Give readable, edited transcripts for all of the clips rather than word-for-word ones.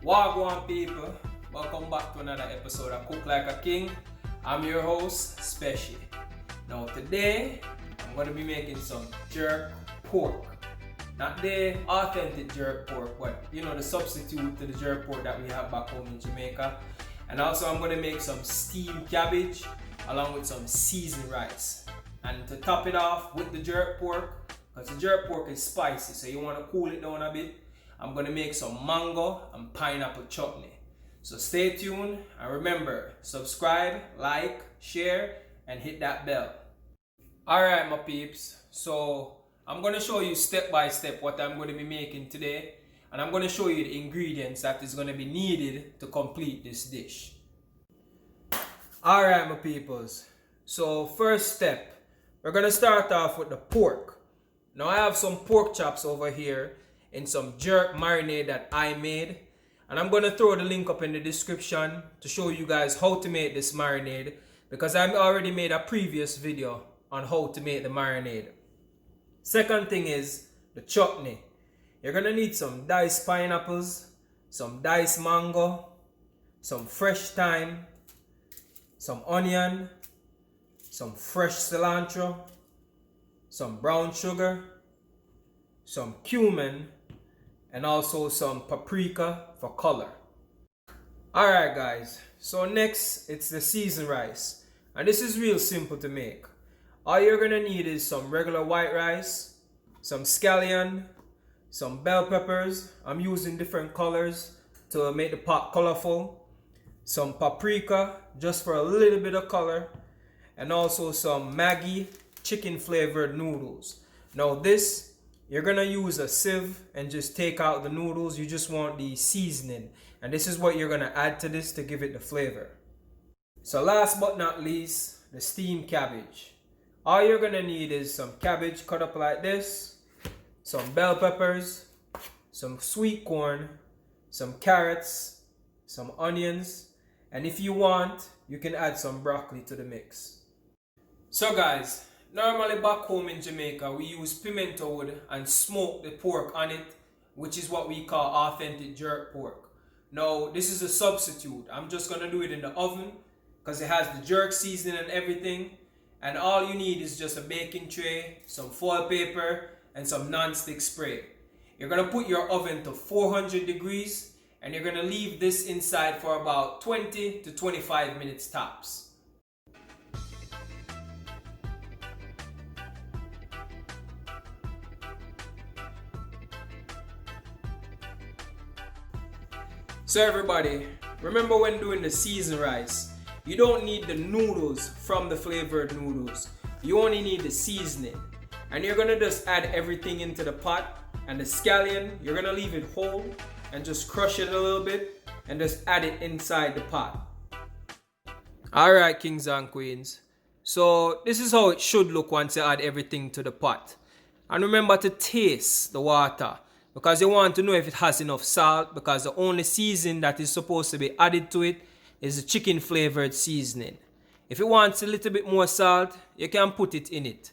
Wagwan people, welcome back to another episode of Cook Like a King. I'm your host, Special. Now today, I'm going to be making some jerk pork. Not the authentic jerk pork, but the substitute to the jerk pork that we have back home in Jamaica. And also I'm going to make some steamed cabbage along with some seasoned rice. And to top it off with the jerk pork, because the jerk pork is spicy, so you want to cool it down a bit, I'm going to make some mango and pineapple chutney. So stay tuned and remember, subscribe, like, share, and hit that bell. Alright my peeps, so I'm going to show you step by step what I'm going to be making today. And I'm going to show you the ingredients that is going to be needed to complete this dish. Alright my peoples, so first step, we're going to start off with the pork. Now I have some pork chops over here in some jerk marinade that I made, and I'm going to throw the link up in the description to show you guys how to make this marinade, because I already made a previous video on how to make the marinade. Second thing is the chutney. You're going to need some diced pineapples, some diced mango, some fresh thyme, some onion, some fresh cilantro, some brown sugar, some cumin, and also some paprika for color. Alright guys, so next it's the seasoned rice, and this is real simple to make. All you're gonna need is some regular white rice, some scallion, some bell peppers. I'm using different colors to make the pot colorful, some paprika just for a little bit of color, and also some Maggi chicken flavored noodles. Now this, you're gonna use a sieve and just take out the noodles. You just want the seasoning, and this is what you're gonna add to this to give it the flavor. So last but not least, the steamed cabbage. All you're gonna need is some cabbage cut up like this, some bell peppers, some sweet corn, some carrots, some onions, and if you want, you can add some broccoli to the mix. So guys, normally back home in Jamaica, we use pimento wood and smoke the pork on it, which is what we call authentic jerk pork. Now, this is a substitute. I'm just going to do it in the oven because it has the jerk seasoning and everything. And all you need is just a baking tray, some foil paper, and some non-stick spray. You're going to put your oven to 400 degrees, and you're going to leave this inside for about 20 to 25 minutes tops. So everybody, remember when doing the seasoned rice, you don't need the noodles from the flavored noodles. You only need the seasoning. And you're going to just add everything into the pot, and the scallion, you're going to leave it whole and just crush it a little bit and just add it inside the pot. Alright kings and queens, so this is how it should look once you add everything to the pot. And remember to taste the water, because you want to know if it has enough salt, because the only seasoning that is supposed to be added to it is the chicken flavored seasoning. If it wants a little bit more salt, you can put it in it.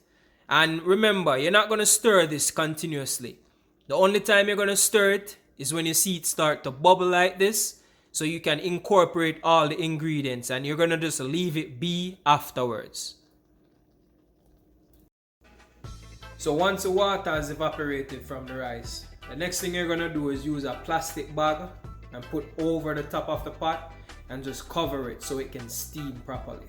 And remember, you're not going to stir this continuously. The only time you're going to stir it is when you see it start to bubble like this, so you can incorporate all the ingredients, and you're going to just leave it be afterwards. So once the water has evaporated from the rice, the next thing you're going to do is use a plastic bag and put over the top of the pot and just cover it so it can steam properly.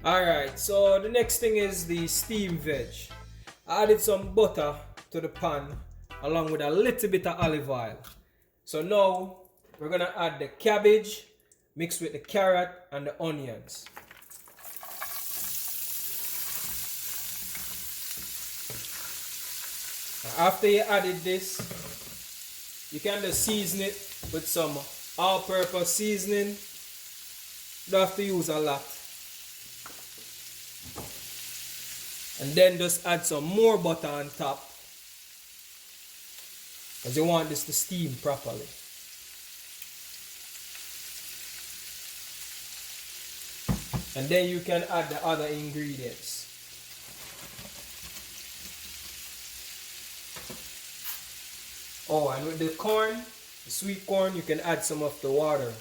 Alright, so the next thing is the steamed veg. I added some butter to the pan along with a little bit of olive oil. So now we're going to add the cabbage mixed with the carrot and the onions. After you added this, you can just season it with some all-purpose seasoning. You don't have to use a lot. And then just add some more butter on top, because you want this to steam properly. And then you can add the other ingredients. Oh, and with the corn, the sweet corn, you can add some of the water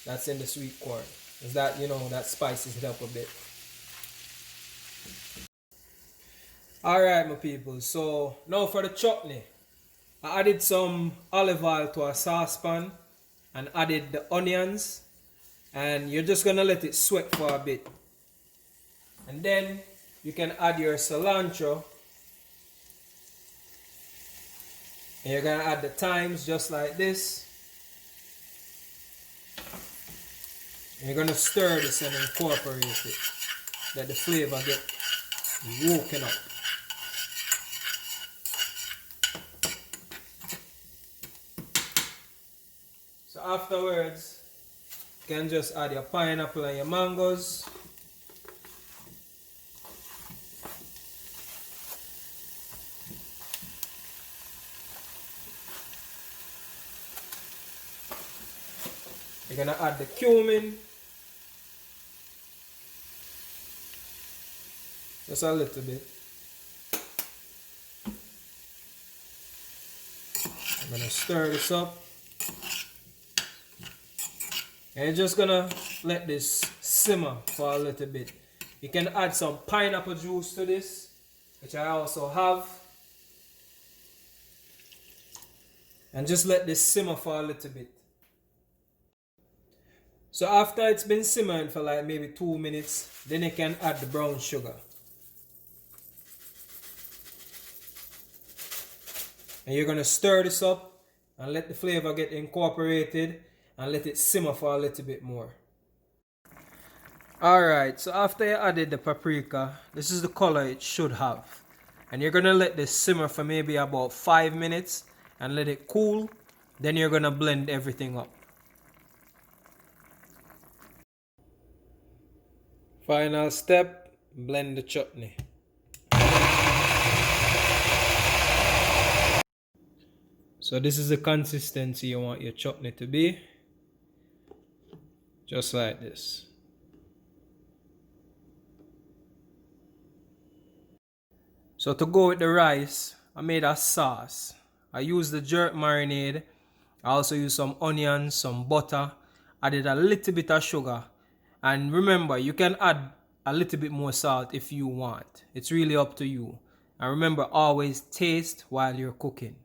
that's in the sweet corn. Because that, that spices it up a bit. Alright, my people. So, now for the chutney. I added some olive oil to a saucepan and added the onions. And you're just going to let it sweat for a bit. And then you can add your cilantro. And you're going to add the thymes just like this. And you're going to stir this and incorporate it. Let the flavor get woken up. So afterwards, you can just add your pineapple and your mangoes. You're gonna add the cumin. Just a little bit. I'm gonna stir this up. And you're just gonna let this simmer for a little bit. You can add some pineapple juice to this, which I also have. And just let this simmer for a little bit. So after it's been simmering for like maybe 2 minutes, then you can add the brown sugar. And you're gonna stir this up and let the flavor get incorporated and let it simmer for a little bit more. Alright, so after you added the paprika, this is the color it should have. And you're gonna let this simmer for maybe about 5 minutes and let it cool. Then you're gonna blend everything up. Final step, blend the chutney. So this is the consistency you want your chutney to be. Just like this. So to go with the rice, I made a sauce. I used the jerk marinade. I also used some onions, some butter. Added a little bit of sugar. And remember, you can add a little bit more salt if you want. It's really up to you. And remember, always taste while you're cooking.